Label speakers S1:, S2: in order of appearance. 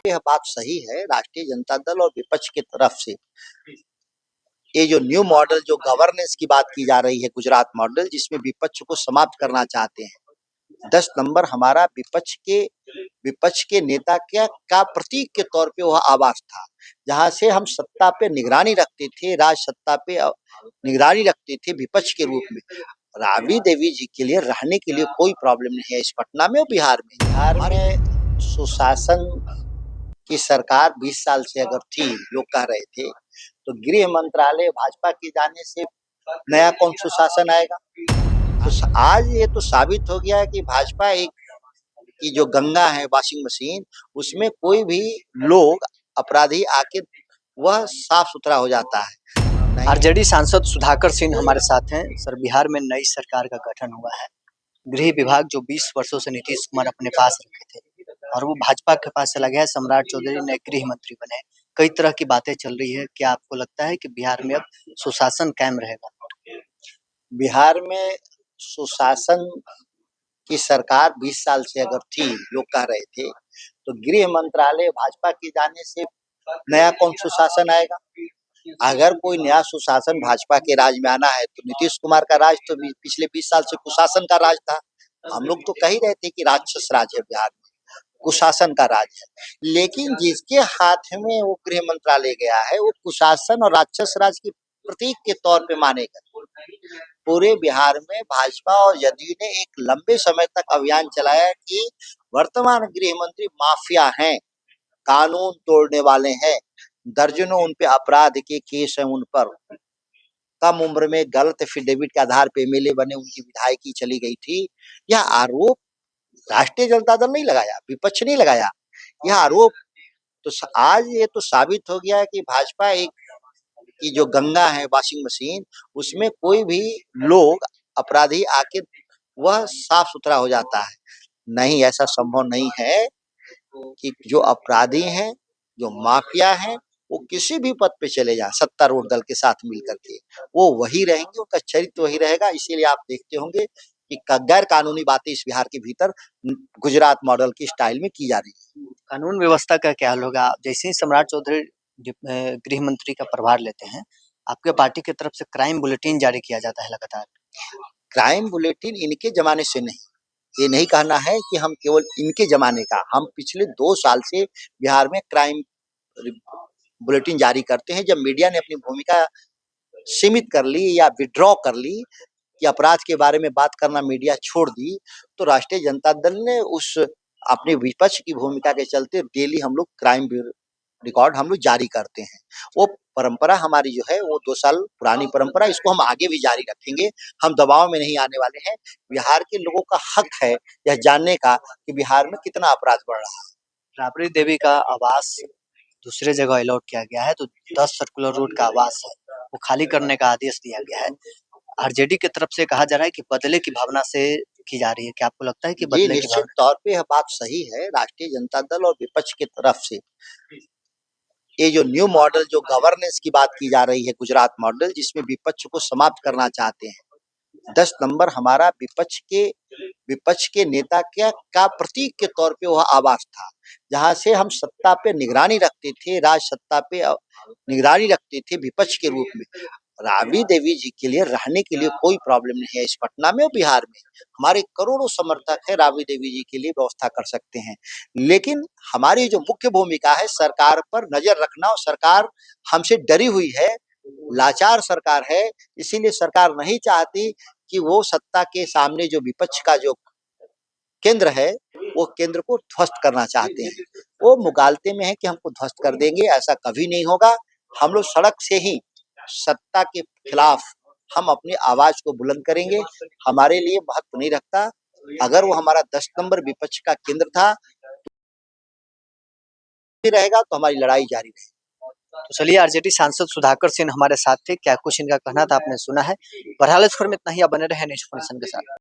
S1: यह बात सही है राष्ट्रीय जनता दल और विपक्ष की तरफ से। ये जो न्यू मॉडल जो गवर्नेंस की बात की जा रही है, गुजरात मॉडल, जिसमें विपक्ष को समाप्त करना चाहते हैं। 10 नंबर हमारा विपक्ष के नेता का प्रतीक के तौर पे वह आवास था, जहां से हम सत्ता पे निगरानी रखते थे, राज सत्ता पे निगरानी रखते थे विपक्ष के रूप में। राबड़ी देवी जी के लिए रहने के लिए कोई प्रॉब्लम नहीं है इस पटना में और बिहार में। बिहार में सुशासन की सरकार 20 साल से अगर थी, लोग कह रहे थे, तो गृह मंत्रालय भाजपा के जाने से नया कौन सुशासन आएगा। तो आज ये तो साबित हो गया है कि भाजपा एक की जो गंगा है वॉशिंग मशीन, उसमें कोई भी लोग अपराधी आके वह साफ सुथरा हो जाता है।
S2: आरजेडी सांसद सुधाकर सिंह हमारे साथ हैं। सर, बिहार में नई सरकार का गठन हुआ है। गृह विभाग जो 20 वर्षों से नीतीश कुमार अपने पास रखे थे और वो भाजपा के पास चला गया है। सम्राट चौधरी नए गृह मंत्री बने। कई तरह की बातें चल रही है। क्या आपको लगता है कि बिहार में अब सुशासन कायम रहेगा?
S1: बिहार में सुशासन की सरकार 20 साल से अगर थी, लोग कह रहे थे, तो गृह मंत्रालय भाजपा के जाने से नया कौन सुशासन आएगा। अगर कोई नया सुशासन भाजपा के राज में आना है तो नीतीश कुमार का राज तो पिछले 20 साल से कुशासन का राज था। हम लोग तो कह ही रहे थे कि राक्षस राज है बिहार में, कुशासन का राज है। लेकिन जिसके हाथ में वो गृह मंत्रालय गया है, वो कुशासन और राक्षस राज के प्रतीक के तौर पे मानेगा। पूरे बिहार में भाजपा और जदयू ने एक लंबे समय तक अभियान चलाया कि वर्तमान गृह मंत्री माफिया हैं, कानून तोड़ने वाले हैं, दर्जनों उन पे अपराध के केस हैं उन पर। कम उम्र में गलत एफिडेविट के आधार पे एमएलए बने, उनकी विधायकी चली गई थी। यह आरोप राष्ट्रीय जनता दल नहीं लगाया, विपक्ष नहीं लगाया, यह आरोप तो आज ये तो साबित हो गया है कि भाजपा एक की जो गंगा है वॉशिंग मशीन, उसमें कोई भी लोग अपराधी आके वह साफ सुथरा हो जाता है। नहीं, ऐसा संभव नहीं है कि जो अपराधी हैं, जो माफिया हैं, वो किसी भी पद पे चले जाएं सत्तारूढ़ दल के साथ मिलकर के, वो वही रहेंगे, उनका चरित्र वही रहेगा। इसीलिए आप देखते होंगे कि गैर कानूनी बातें इस बिहार के भीतर गुजरात मॉडल की स्टाइल में की जा रही है।
S2: कानून व्यवस्था का क्या हाल होगा? जैसे ही सम्राट चौधरी गृह मंत्री का प्रभार लेते हैं, आपके पार्टी की तरफ से क्राइम बुलेटिन जारी किया जाता है लगातार।
S1: क्राइम बुलेटिन इनके जमाने से नहीं, ये नहीं कहना है कि हम केवल इनके जमाने का, हम पिछले 2 साल से बिहार में क्राइम बुलेटिन जारी करते हैं। जब मीडिया ने अपनी भूमिका सीमित कर ली या विड्रॉ कर ली कि अपराध के बारे में बात करना मीडिया छोड़ दी, तो राष्ट्रीय जनता दल ने उस अपने विपक्ष की भूमिका के चलते डेली हम लोग क्राइम रिकॉर्ड हम लोग जारी करते हैं। वो परंपरा हमारी जो है वो 2 साल पुरानी परंपरा, इसको हम आगे भी जारी रखेंगे। हम दबाव में नहीं आने वाले हैं। बिहार के लोगों का हक है यह जानने का कि बिहार में कितना अपराध बढ़ रहा है।
S2: राबड़ी देवी का आवास दूसरे जगह अलॉट किया गया है, तो 10 सर्कुलर रोड का आवास है, वो खाली करने का आदेश दिया गया है। आरजेडी की तरफ से कहा जा रहा है कि बदले की भावना से की जा रही है। क्या आपको लगता है कि बदले की
S1: निश्चित
S2: भावना?
S1: तौर पे यह बात सही है राष्ट्रीय जनता दल और विपक्ष की तरफ से। ये जो न्यू मॉडल जो गवर्नेंस की बात की जा रही है, गुजरात मॉडल, जिसमें विपक्ष को समाप्त करना चाहते हैं। 10 नंबर हमारा विपक्ष के नेता का प्रतीक के तौर पे वह आवास था, जहां से हम सत्ता पे निगरानी रखते थे, राज सत्ता पे निगरानी रखते थे विपक्ष के रूप में। राबड़ी देवी जी के लिए रहने के लिए कोई प्रॉब्लम नहीं है इस पटना में और बिहार में। हमारे करोड़ों समर्थक है, राबड़ी देवी जी के लिए व्यवस्था कर सकते हैं। लेकिन हमारी जो मुख्य भूमिका है, सरकार पर नजर रखना, और सरकार हमसे डरी हुई है, लाचार सरकार है। इसीलिए सरकार नहीं चाहती कि वो सत्ता के सामने जो विपक्ष का जो केंद्र है, वो केंद्र को ध्वस्त करना चाहते हैं। वो मुगालते में है कि हमको ध्वस्त कर देंगे, ऐसा कभी नहीं होगा। हम लोग सड़क से ही सत्ता के खिलाफ हम अपनी आवाज को बुलंद करेंगे। हमारे लिए महत्व नहीं रखता अगर वो हमारा 10 नंबर विपक्ष का केंद्र था, रहेगा तो हमारी लड़ाई जारी रहेगी।
S2: तो चलिए, आरजेडी सांसद सुधाकर सिंह हमारे साथ थे। क्या कुछ इनका कहना था आपने सुना है। बहरहाल इस खबर में इतना ही। आप बने रहे न्यूज़ के साथ।